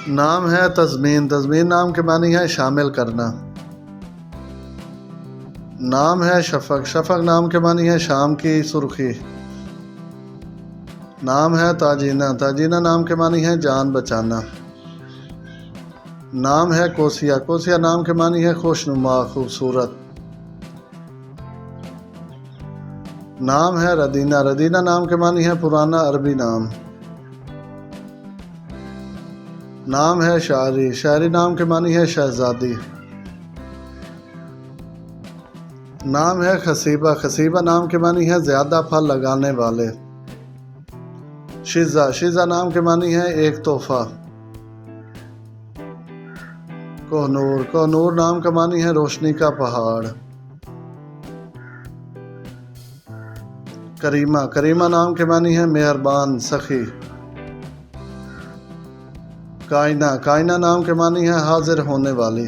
नाम है तज़मीन, तज़मीन नाम के मानी है शामिल करना। नाम है शफ़क़, शफ़क़ नाम के मानी है शाम की सुर्खी। नाम है ताजीना, ताजीना नाम के मानी है जान बचाना। नाम है कोसिया, कोसिया नाम के मानी है खुशनुमा खूबसूरत। नाम है रदीना, रदीना नाम के मानी है पुराना अरबी नाम। नाम है शायरी, शायरी नाम के मानी है शहजादी। नाम है खसीबा, खसीबा नाम के मानी है ज़्यादा फल लगाने वाले। शिज़ा, शिज़ा नाम के मानी है एक तोहफा। कोहनूर, कोहनूर नाम का मानी है रोशनी का पहाड़। करीमा, करीमा नाम के मानी है मेहरबान सखी। कायना, कायना नाम के मानी है हाजिर होने वाली।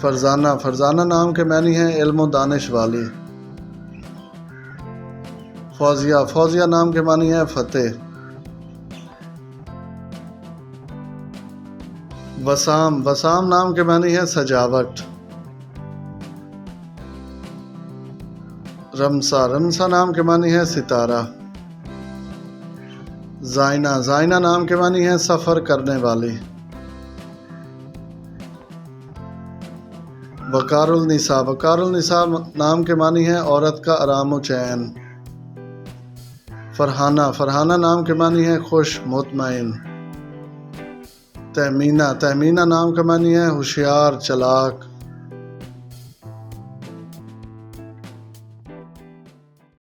फरजाना, फरजाना नाम के मानी है इल्म दानिश वाली। फौजिया, फौजिया नाम के मानी है फतेह। वसाम, वसाम नाम के मानी है सजावट। रमसा, रमसा नाम के मानी है सितारा। जाइना, जाइना नाम के मानी है सफ़र करने वाली। वकारुल निसा, वकारुल निसा नाम के मानी है औरत का आराम चैन। फरहाना, फरहाना नाम के मानी है खुश मुतमईन। तहमीना, तहमीना नाम का मानी है होशियार चालाक।